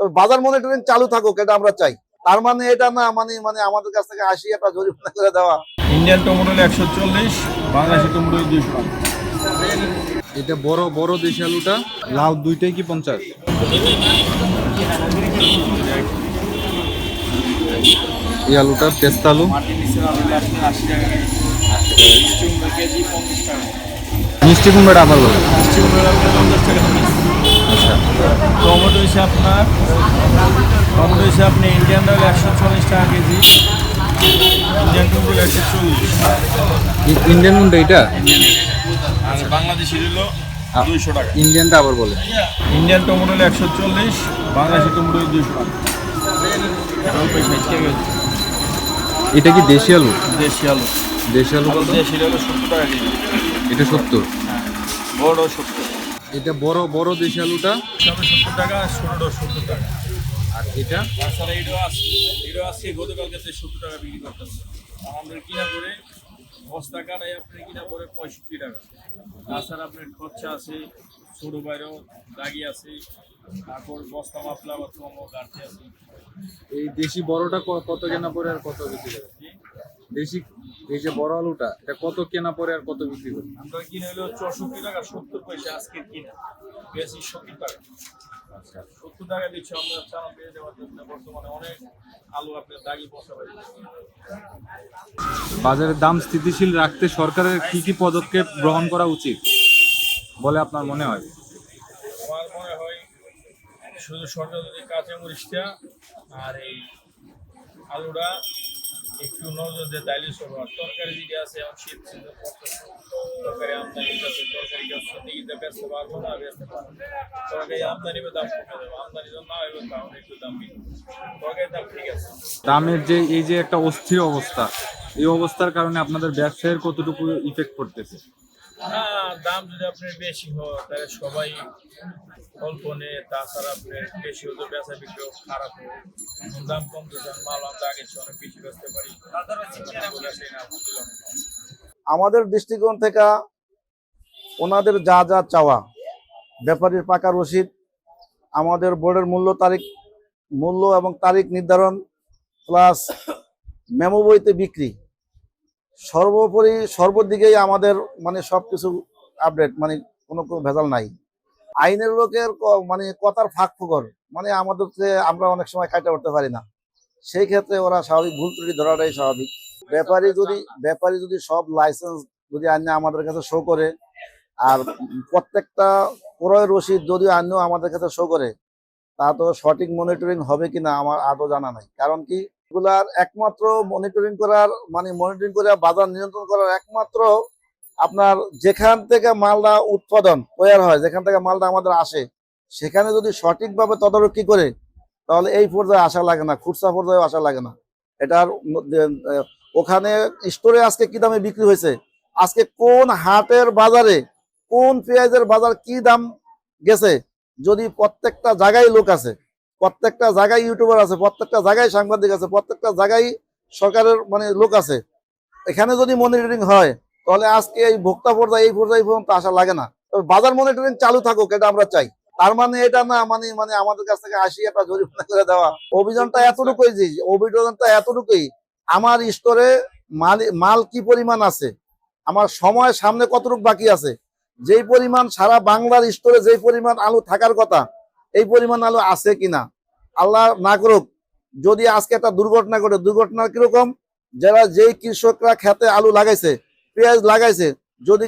তবে বাজার মনিটরিং চালু থাকুক, এটা আমরা চাই। তার মানে এটা না মানে মানে আমাদের কাছ থেকে 80 টাকা জরিমানা করে দেওয়া। Indian tomato 140, Bangladeshi tomato 200। এটা বড় বড় দেশি আলুটা লাউ দুইটাই কি 50? এই আলুটা পেস্তা আলু। মিষ্টি কুমড়াটা আবার বলে। মিষ্টি কুমড়া 50 টাকা পিস। আচ্ছা, টমেটো হচ্ছে আপনি ইন্ডিয়ান ডাল 140 টাকা কেজি, ইন্ডিয়ান টমেটো 140, ইন্ডিয়ান কোনটা এটা? আর বাংলাদেশি হলো 200 টাকা। ইন্ডিয়ানটা আবার বলে। ইন্ডিয়ান টমেটো 140, বাংলাদেশি টমেটো 200 টাকা। এটা কি দেশি আলু? দেশি আলু। দেশি আলু কত? দেশি হলো 70 টাকা কেজি। এটা 70। বড় 70। এটা বড় বড় দেশি আলুটা সবে 70 টাকা, ছোটটা 70 টাকা। আর এটা তাছাড়া এটাও আজকে গতকালকে 70 টাকা বিক্রি করতেছে। আমাদের কিনা করে বস্তা কাটাই আপনি কিনা করে 65 টাকা। তাছাড়া আপনার খরচা আছে, ছোট বাইরেও দাগি আছে, তারপর বস্তা মাপলা বা কম গাড়তে আছে। এই দেশি বড়টা কত কেনা পড়ে আর কত বিক্রি করে? দেশি এই যে বড় আলুটা এটা কত কেনা পড়ে আর কত বিক্রি করে? আমরা কিনে হলো 64 টাকা 70 পয়সা আজকের কিনা, বেশি 70 টাকা। আচ্ছা, 70 টাকা দিচ্ছে আমরা চাল পেয়ে যাওয়ার জন্য। বর্তমানে অনেক আলু আপনার দাগি বসা পাই। বাজারের দাম স্থিতিশীল রাখতে সরকারের কি কি পদক্ষেপ গ্রহণ করা উচিত বলে আপনার মনে হয়? আমার মনে হয় শুধু সরকার যদি কাঁচা মরিচটা আর এই আলুটা একটু নজর দিয়ে তাইলে সব হয়। তরকারি যেটা আছে এখন শীত সিজন তরকারি আমদানি আছে, তরকারি গাছ দিকে বেচতে পারবো না, বেচতে পারবো তরকারি আমদানি দাম কমে যাবে, আমদানি যখন না হবে তাহলে একটু দাম বেশি। তরকারির দাম ঠিক আছে। দামের যে এই যে একটা অস্থির অবস্থা, এই অবস্থার কারণে আপনাদের ব্যবসায়ের কতটুকু ইফেক্ট পড়তেছে? হ্যাঁ, দাম যদি আপনার বেশি হয় তাহলে সবাই অল্প নেয়, তাছাড়া আপনার বেশি হতো বেচা বিক্রিও খারাপ হয়। দাম কমতেছে, মাল আমরা আগে চেয়ে অনেক বেশি বেচতে পারি। আমাদের দৃষ্টিকোণ থেকে ওনাদের যা যা চাওয়া, ব্যাপারীর পাকা রসিদ, আমাদের বোর্ডের মূল্য এবং তারিখ নির্ধারণ, প্লাস মেমো বইতে বিক্রি, সর্বোপরি সর্বদিকেই আমাদের মানে সবকিছু আপডেট, মানে কোনো ভেজাল নাই। আইনের লোকের মানে কথার ফাঁক ফোকর মানে আমাদেরকে আমরা অনেক সময় কাটা উঠতে পারি না, সেই ক্ষেত্রে ওরা স্বাভাবিক ভুল ত্রুটি ধরাটাই স্বাভাবিক। ব্যাপারী যদি সব লাইসেন্স যদি আইনে আমাদের কাছে শো করে, আর প্রত্যেকটা ক্রয় রসিদ যদি আইন আমাদের কাছে শো করে, তা তো সঠিক মনিটরিং হবে কিনা আমার আদৌ জানা নাই। কারণ কি এগুলার একমাত্র মনিটরিং করে বাজার নিয়ন্ত্রণ করার একমাত্র আপনার যেখান থেকে মালটা উৎপাদন তৈরি হয়, যেখান থেকে মালটা আমাদের আসে, সেখানে যদি সঠিকভাবে তদারকি করে তাহলে এই পর্যায়ে আসা লাগে না, খুচরা পর্যায়ে আসা লাগে না। এটার ওখানে স্টোরে আজকে কি দামে বিক্রি হয়েছে, আজকে কোন হাটের বাজারে কোন পেঁয়াজের বাজার কি দাম গেছে, যদি প্রত্যেকটা জায়গায় লোক আছে, প্রত্যেকটা জায়গায় ইউটিউবার আছে, প্রত্যেকটা জায়গায় সাংবাদিক আছে, প্রত্যেকটা জায়গায় সরকারের মানে লোক আছে, এখানে যদি মনিটরিং হয় তাহলে আজকে এই ভোক্তা পর্যায়ে এই পর্যন্ত আসা লাগে না। তবে বাজার মনিটরিং চালু থাকুক, এটা আমরা চাই। তার মানে এটা না মানে আমাদের কাছ থেকে 80 টাকা জরিমানা করে দেওয়া। অভিযানটা এতটুকুই আমার স্টোরে মাল কি পরিমাণ আছে, আমার সময় সামনে কতটুকু বাকি আছে, যেই পরিমাণ সারা বাংলার স্টোরে যেই পরিমাণ আলু থাকার কথা, এই পরিমাণ আলু আছে কিনা। আল্লাহ না করুক যদি আজকে একটা দুর্ঘটনা ঘটে, দুর্ঘটনা কিরকম, যারা যেই কৃষকরা খেতে আলু লাগাইছে, পেঁয়াজ লাগাইছে, যদি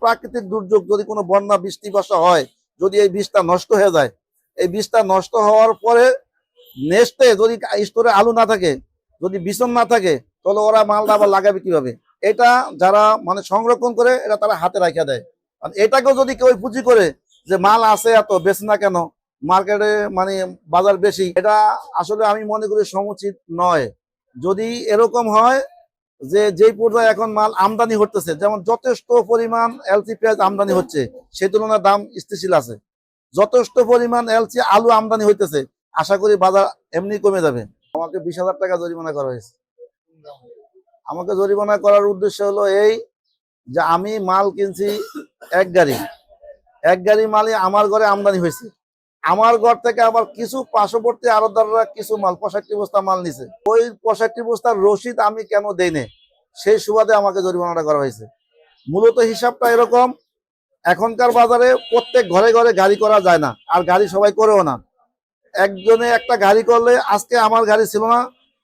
প্রাকৃতিক দুর্যোগ, যদি কোনো বন্যা বৃষ্টি বর্ষা হয়, যদি এই বীজটা নষ্ট হয়ে যায়, এই বীজটা নষ্ট হওয়ার পরে নেক্সটে যদি স্টোরে আলু না থাকে, যদি বিচন না থাকে, তাহলে ওরা মালটা আবার লাগাবে কিভাবে? এটা যারা মানে সংরক্ষণ করে এটা তারা হাতে রাখা দেয়। এটাকেও যদি কেউ পুঁজি করে যে মাল আছে এত বেশি না কেন, মার্কেটে মানে বাজার বেশি, এটা আসলে আমি মনে করি সমুচিত নয়। যদি এরকম হয় যে যেই পর্যায়ে এখন মাল আমদানি হতেছে, যেমন যথেষ্ট পরিমাণ এলসি পেঁয়াজ আমদানি হচ্ছে, সেই তুলনায় দাম স্থিতিশীল আছে, যথেষ্ট পরিমাণ এলসি আলু আমদানি হইতেছে, আশা করি বাজার এমনি কমে যাবে। আমাকে 20,000 টাকা জরিমানা করা হয়েছে। আমাকে জরিমানা করার উদ্দেশ্য হলো এই যে আমি মাল কিনছি এক গাড়ি মালই আমার ঘরে আমদানি হয়েছে, আমার ঘর থেকে আবার কিছু পার্শ্ববর্তী আড়তদাররা কিছু মাল 65 বস্তা মাল নিছে। ওই 65 বস্তার রসিদ আমি কেন দেই না, সেই সুবাদে আমাকে জরিমানাটা করা হয়েছে। মূলত হিসাবটা এরকম, এখনকার বাজারে প্রত্যেক ঘরে ঘরে গাড়ি করা যায় না, আর গাড়ি সবাই করেও না। একজনে একটা গাড়ি করলে, আজকে আমার গাড়ি ছিল না,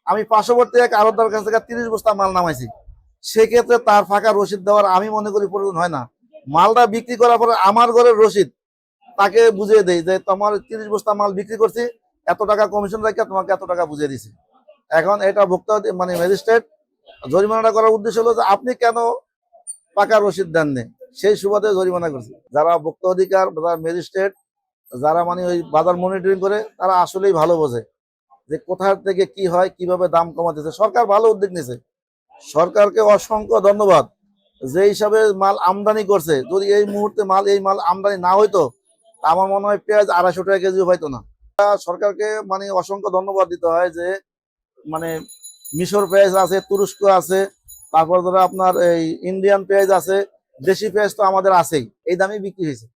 আমি পার্শ্ববর্তী এক আড়তদার কাছ থেকে 30 বস্তা মাল নামাইছি, সেক্ষেত্রে তার ফাঁকা রসিদ দেওয়ার আমি মনে করি প্রয়োজন হয় না। মালটা বিক্রি করার পরে আমার ঘরের রসিদ তাকে বুঝিয়ে দেই যে তোমার 30 বস্তা মাল বিক্রি করছি, এত টাকা কমিশন রাখা তোমাকে এত টাকা বুঝিয়ে দিছি। এখন এটা ভোক্তা মানে ম্যাজিস্ট্রেট জরিমানাটা করার উদ্দেশ্য হলো যে আপনি কেন পাকা রসিদ দেননি, সেই সুবাদে জরিমানা করছে। যারা ভোক্তা অধিকার, যারা ম্যাজিস্ট্রেট, যারা মানে ওই বাজার মনিটরিং করে, তারা আসলেই ভালো বোঝে যে কোথা থেকে কি হয়, কিভাবে দাম কমাতেছে। সরকার ভালো উদ্যোগ নিয়েছে, সরকারকে অসংখ্য ধন্যবাদ। যে হিসাবে মাল আমদানি করছে, যদি এই মুহূর্তে এই মাল আমদানি না হইতো, তা আমার মনে হয় পেঁয়াজ 250 টাকা কেজিও পাইতো না। সরকারকে মানে অসংখ্য ধন্যবাদ দিতে হয় যে মানে মিশর পেঁয়াজ আছে, তুরস্ক আছে, তারপর ধরো আপনার এই ইন্ডিয়ান পেঁয়াজ আছে, দেশি পেঁয়াজ তো আমাদের আছেই, এই দামে বিক্রি হয়েছে।